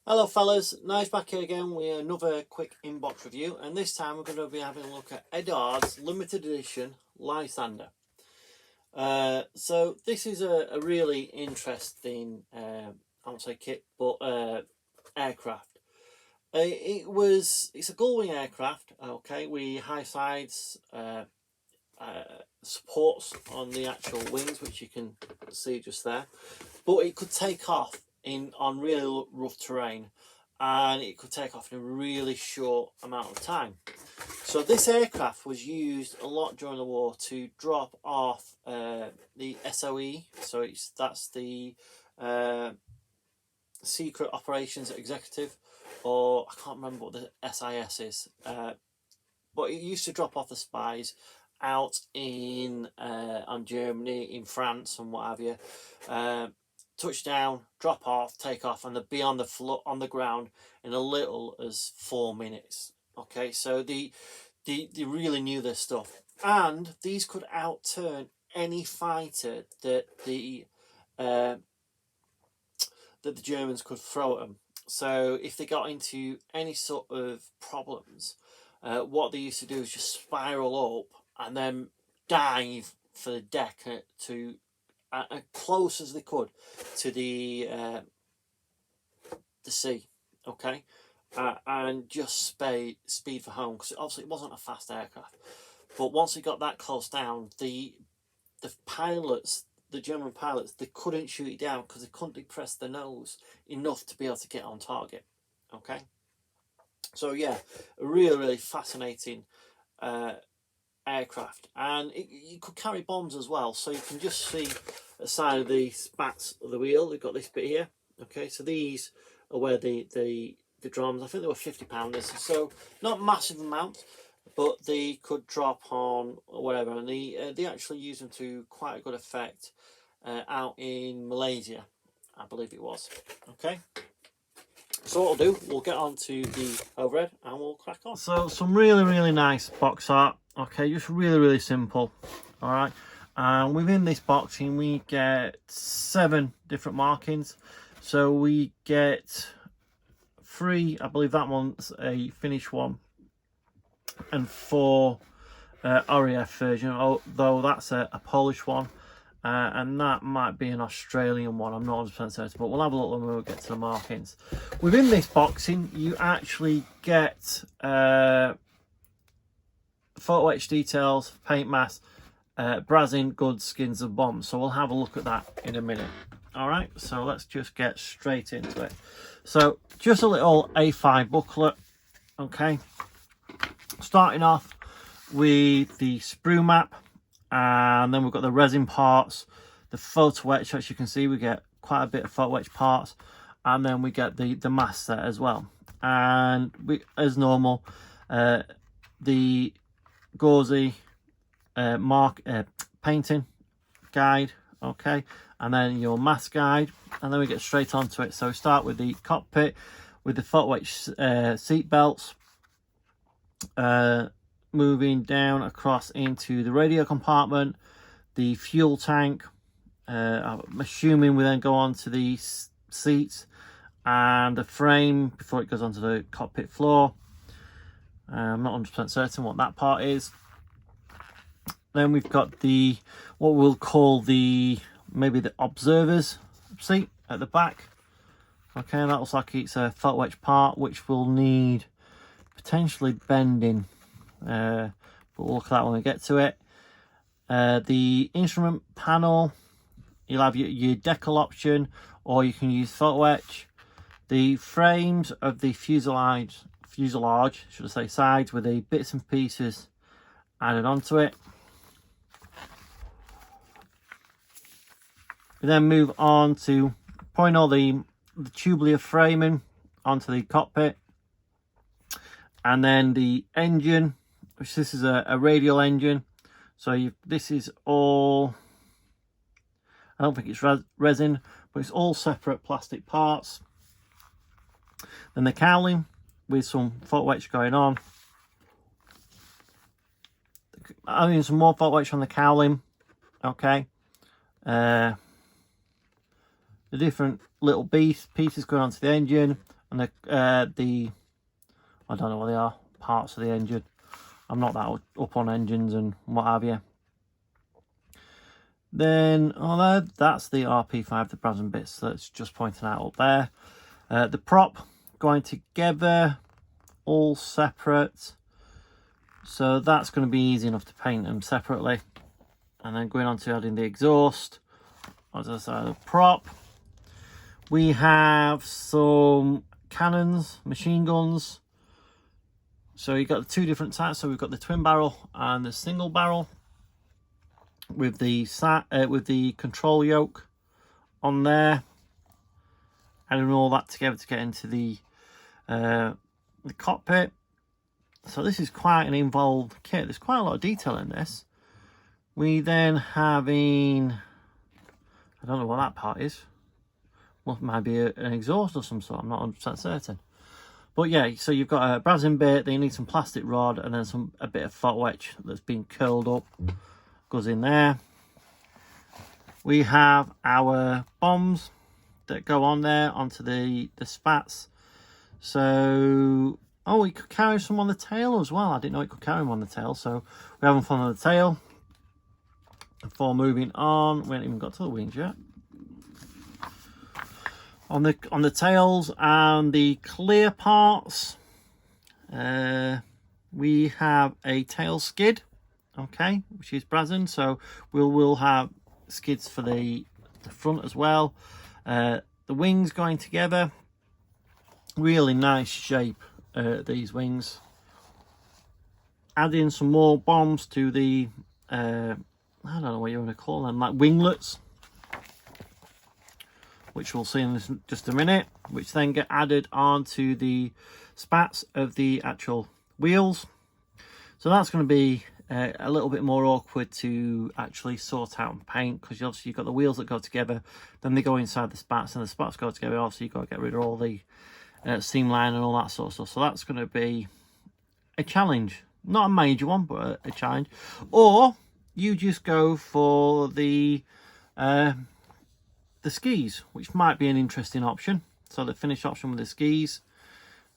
Hello fellas, nice back here again with another quick inbox review, and this time we're going to be having a look at Eduard's limited edition Lysander. So this is a really interesting, I won't say kit, but aircraft. It's a gull-wing aircraft, okay, with high sides, supports on the actual wings, which you can see just there, but it could take off on really rough terrain, and it could take off in a really short amount of time. So this aircraft was used a lot during the war to drop off the SOE, so that's the Secret Operations Executive, or I can't remember what the SIS is, but it used to drop off the spies out in on Germany, in France, and what have you. Touch down, drop off, take off, and they'd be on the ground in a little as 4 minutes. Okay, so they really knew their stuff, and these could outturn any fighter that the Germans could throw at them. So if they got into any sort of problems, what they used to do is just spiral up and then dive for the deck to as close as they could to the sea, okay, and just speed for home, because obviously it wasn't a fast aircraft. But once it got that close down, the pilots, the German pilots, they couldn't shoot it down because they couldn't depress the nose enough to be able to get on target. Okay, so yeah, a really fascinating aircraft, and it could carry bombs as well. So you can just see the side of the spats of the wheel. They've got this bit here. Okay, so these are where the drums, I think they were 50-pounders, so not massive amounts, but they could drop on or whatever, and they actually use them to quite a good effect out in Malaysia, I believe it was. Okay, so what we'll do, we'll get on to the overhead and we'll crack on. So some really nice box art. Okay, just really simple. All right, and within this boxing we get 7 different markings. So we get 3, I believe that one's a Finnish one, and 4 RAF version, although that's a Polish one, and that might be an Australian one. I'm not 100% certain, but we'll have a look when we get to the markings. Within this boxing, you actually get photo etch details, paint mask, brassing, goods, skins, and bombs. So we'll have a look at that in a minute. All right, so let's just get straight into it. So just a little A5 booklet. Okay, starting off with the sprue map, and then we've got the resin parts, the photo etch. As you can see, we get quite a bit of photo etch parts, and then we get the mask set as well. And we, as normal, the gauzy painting guide, okay, and then your mask guide, and then we get straight onto it. So we start with the cockpit with the photo etch seat belts, moving down across into the radio compartment, the fuel tank. I'm assuming we then go on to the seats and the frame before it goes onto the cockpit floor. I'm not 100% certain what that part is. Then we've got what we'll call maybe the observer's seat at the back. Okay, and that looks like it's a photo etch part which will need potentially bending, but we'll look at that when we get to it. The instrument panel, you'll have your decal option, or you can use photo etch. The frames of the fuselage, should I say, sides, with the bits and pieces added onto it. We then move on to putting all the tubular framing onto the cockpit, and then the engine, which this is a radial engine. So this is all, I don't think it's resin, but it's all separate plastic parts. Then the cowling with some photo etch going on. Adding some more photo etch on the cowling. Okay. The different little pieces going onto the engine, and the I don't know what they are, parts of the engine. I'm not that up on engines and what have you. Then, that's the RP5, the brads and bits that's just pointing out up there. The prop going together, all separate. So that's going to be easy enough to paint them separately. And then going on to adding the exhaust on the side of the prop. We have some cannons, machine guns. So you've got the two different types. So we've got the twin barrel and the single barrel with the control yoke on there. Adding all that together to get into the cockpit. So this is quite an involved kit. There's quite a lot of detail in this. We then having, I don't know what that part is. Well, it might be an exhaust of some sort. I'm not 100% certain. But yeah, so you've got a brass bit, then you need some plastic rod, and then a bit of felt wedge that's been curled up. Goes in there. We have our bombs that go on there onto the spats. So, oh, we could carry some on the tail as well. I didn't know it could carry them on the tail, so we have them on the tail. Before moving on, we haven't even got to the wings yet. On the tails and the clear parts, we have a tail skid, okay, which is brazen. So we'll have skids for the front as well. The wings going together, really nice shape, these wings. Adding some more bombs to the I don't know what you want to call them, like winglets, which we'll see in just a minute, which then get added onto the spats of the actual wheels. So that's going to be a little bit more awkward to actually sort out and paint, because obviously you've got the wheels that go together, then they go inside the spats, and the spats go together. Obviously you've got to get rid of all the seam line and all that sort of stuff. So that's going to be a challenge, not a major one, but a challenge. Or you just go for the skis, which might be an interesting option. So the finished option with the skis,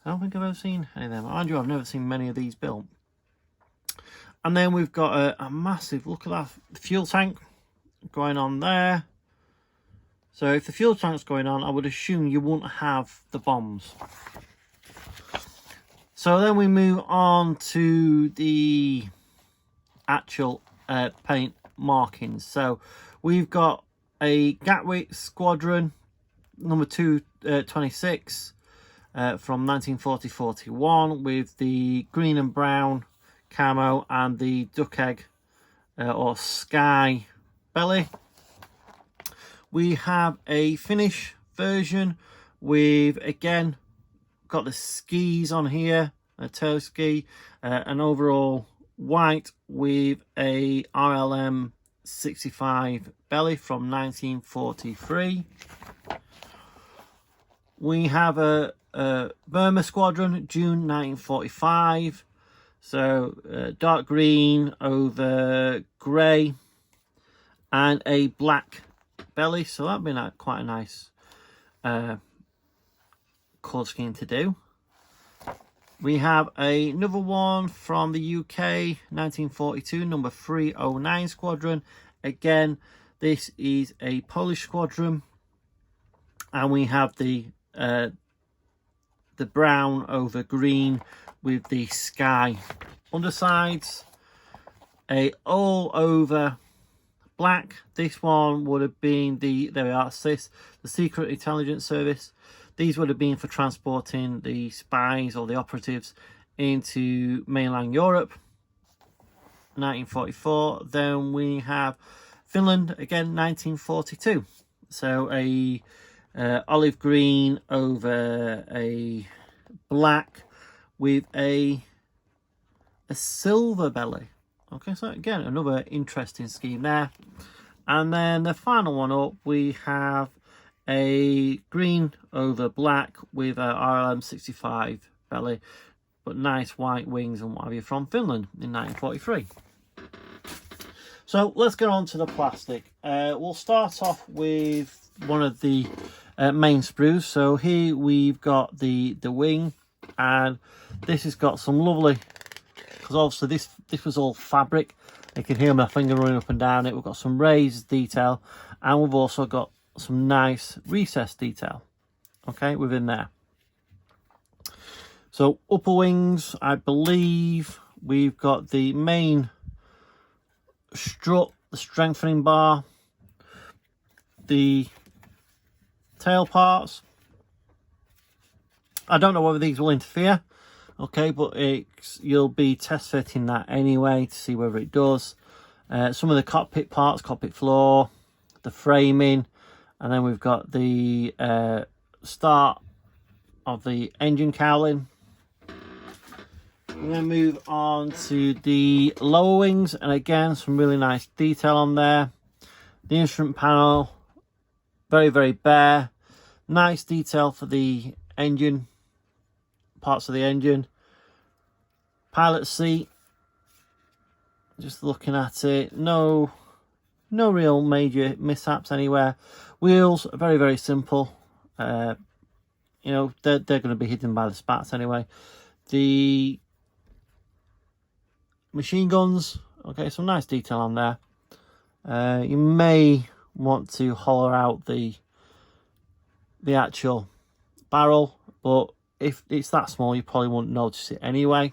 I don't think I've ever seen any of them. Mind you, I've never seen many of these built. And then we've got a massive, look at that, fuel tank going on there. So if the fuel tank's going on, I would assume you won't have the bombs. So then we move on to the actual paint markings. So we've got a Gatwick Squadron number 226 from 1940-41 with the green and brown camo and the duck egg or sky belly. We have a Finnish version with, again, got the skis on here, a tail ski, an overall white with a RLM 65 belly from 1943. We have a Burma Squadron, June 1945. So dark green over grey and a black belly. So that'd be quite a nice colour scheme to do. We have another one from the UK, 1942, number 309 Squadron. Again, this is a Polish squadron, and we have the brown over green with the sky undersides. A all over black. This one would have been the Secret Intelligence Service. These would have been for transporting the spies or the operatives into mainland Europe. 1944. Then we have Finland, again 1942. So a olive green over a black with a silver belly. Okay, so again another interesting scheme there. And then the final one up, we have a green over black with a RLM 65 belly, but nice white wings and what have you from Finland in 1943. So let's get on to the plastic. We'll start off with one of the main sprues. So here we've got the wing, and this has got some lovely, because obviously this was all fabric. You can hear my finger running up and down it. We've got some raised detail, and we've also got some nice recessed detail, okay, within there. So upper wings, I believe we've got the main strut, the strengthening bar, the tail parts. I don't know whether these will interfere, okay, but you'll be test fitting that anyway to see whether it does. Some of the cockpit parts, cockpit floor, the framing, and then we've got the start of the engine cowling. We're going to move on to the lower wings, and again some really nice detail on there. The instrument panel, very, very bare. Nice detail for the engine, parts of the engine. Pilot seat, just looking at it, no real major mishaps anywhere. Wheels are very, very simple. You know, they're going to be hidden by the spats anyway. The machine guns, okay, some nice detail on there. You may want to hollow out the actual barrel, but if it's that small you probably won't notice it anyway.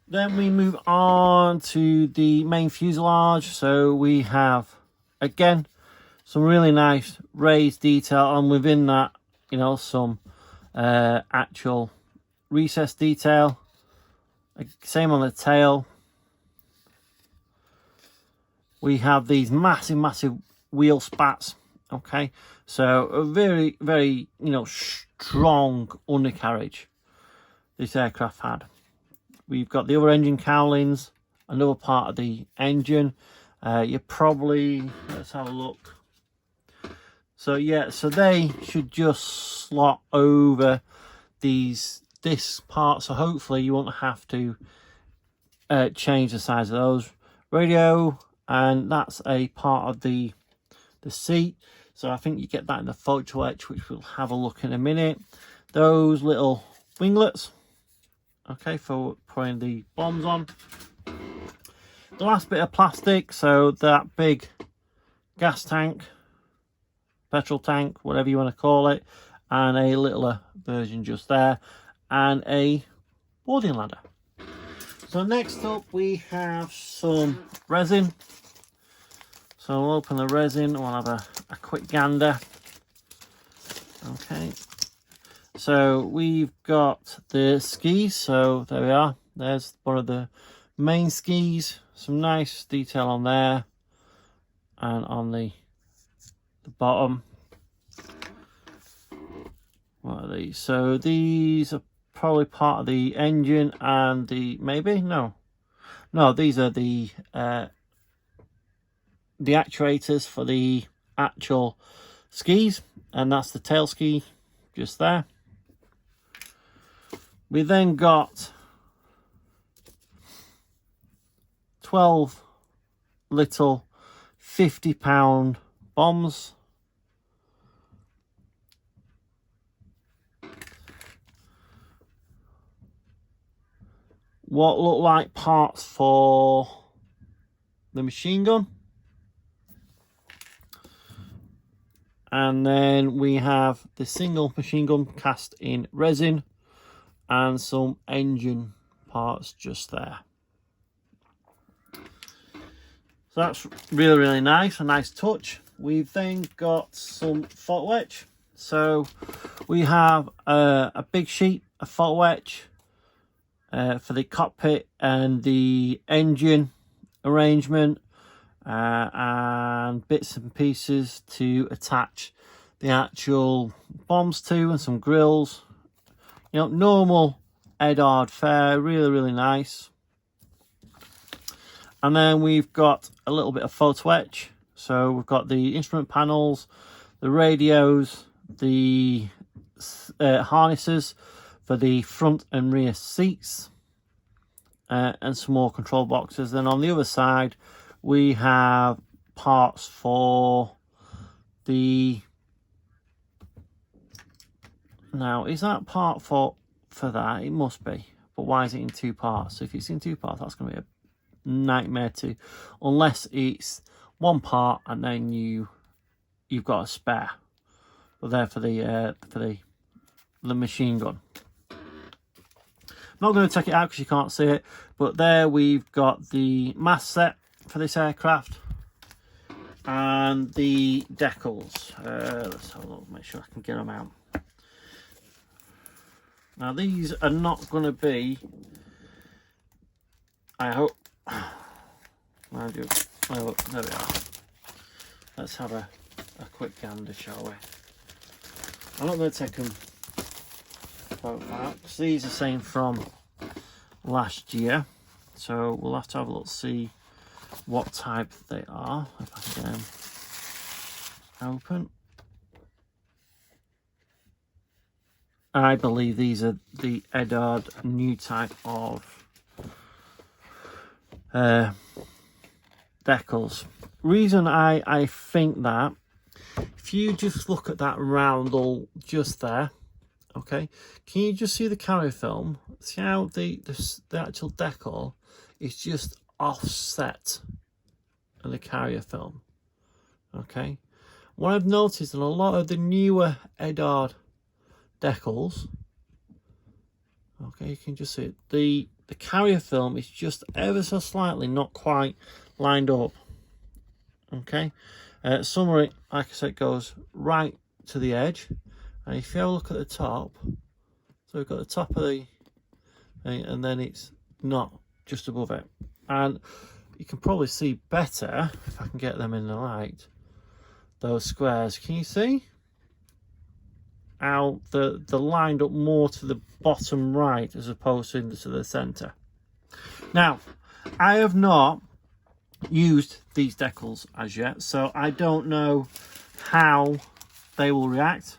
Then we move on to the main fuselage. So we have, again, some really nice raised detail, and within that, you know, some actual recessed detail. Same on the tail. We have these massive wheel spats, okay, so a very, very, you know, strong undercarriage this aircraft had. We've got the other engine cowlings, another part of the engine. You probably, let's have a look. So yeah, so they should just slot over this part, so hopefully you won't have to change the size of those. Radio, and that's a part of the seat, so I think you get that in the photo etch, which we'll have a look in a minute. Those little winglets, okay, for putting the bombs on. The last bit of plastic, so that big gas tank, petrol tank, whatever you want to call it, and a littler version just there, and a boarding ladder. So next up we have some resin. So we'll open the resin, we'll have a quick gander. Okay, so we've got the skis, so there we are. There's one of the main skis, some nice detail on there, and on the bottom. What are these? So these are probably part of the engine and the, maybe, no, these are the actuators for the actual skis, and that's the tail ski just there. We then got 12 little 50-pound bombs. What look like parts for the machine gun. And then we have the single machine gun cast in resin, and some engine parts just there. So that's really, really nice, a nice touch. We've then got some photo etch. So we have a big sheet of photo etch for the cockpit and the engine arrangement, and bits and pieces to attach the actual bombs to, and some grills. You know, normal Eduard fare, really, really nice. And then we've got a little bit of photo etch. So we've got the instrument panels, the radios, the harnesses for the front and rear seats, and some more control boxes. Then on the other side we have parts for Now, is that part for that? It must be. But why is it in two parts? So if it's in two parts, that's going to be a nightmare too. Unless it's one part and then you've got a spare. But there for the machine gun. I'm not going to take it out because you can't see it. But there we've got the mast set for this aircraft. And the decals. Let's have a look, make sure I can get them out. Now these are not going to be, I hope, mind you, oh, look, there we are. Let's have a quick gander, shall we? I'm not going to take them both out because these are the same from last year. So we'll have to have a look, see what type they are, if I can get them open. I believe these are the Eduard new type of decals. Reason I think that, if you just look at that roundel just there, okay, can you just see the carrier film? See how the actual decal is just offset of the carrier film. Okay, what I've noticed in a lot of the newer Eduard decals, okay, you can just see it, the carrier film is just ever so slightly not quite lined up. Okay, some of it, like I said, goes right to the edge, and if you have a look at the top, so we've got the top of the thing, and then it's not just above it. And you can probably see better if I can get them in the light, those squares. Can you see how they're lined up more to the bottom right as opposed to the center? Now, I have not used these decals as yet, so I don't know how they will react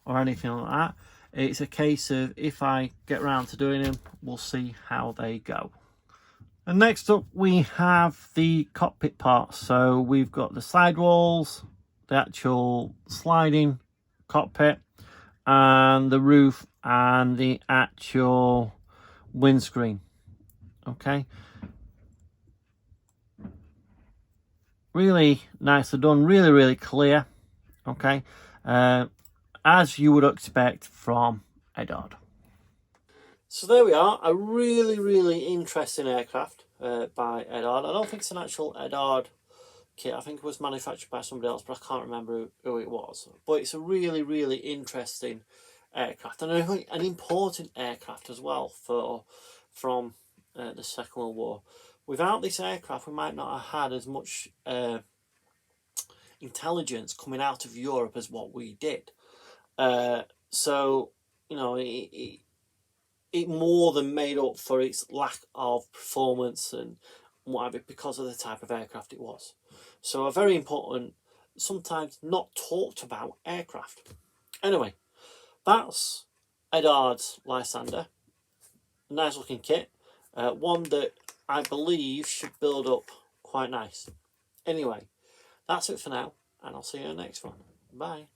or anything like that. It's a case of, if I get around to doing them, we'll see how they go. And next up we have the cockpit parts. So we've got the sidewalls, the actual sliding cockpit, and the roof, and the actual windscreen. Okay, really nicely done, really clear. Okay, as you would expect from Eduard. So there we are, a really interesting aircraft by Eduard. I don't think it's an actual Eduard kit. I think it was manufactured by somebody else, but I can't remember who it was. But it's a really interesting aircraft, and an important aircraft as well from the Second World War. Without this aircraft, we might not have had as much intelligence coming out of Europe as what we did. So, you know, it more than made up for its lack of performance and whatever because of the type of aircraft it was. So a very important, sometimes not talked about aircraft. Anyway, that's Eduard Lysander. Nice looking kit. One that I believe should build up quite nice. Anyway, that's it for now, and I'll see you in the next one. Bye.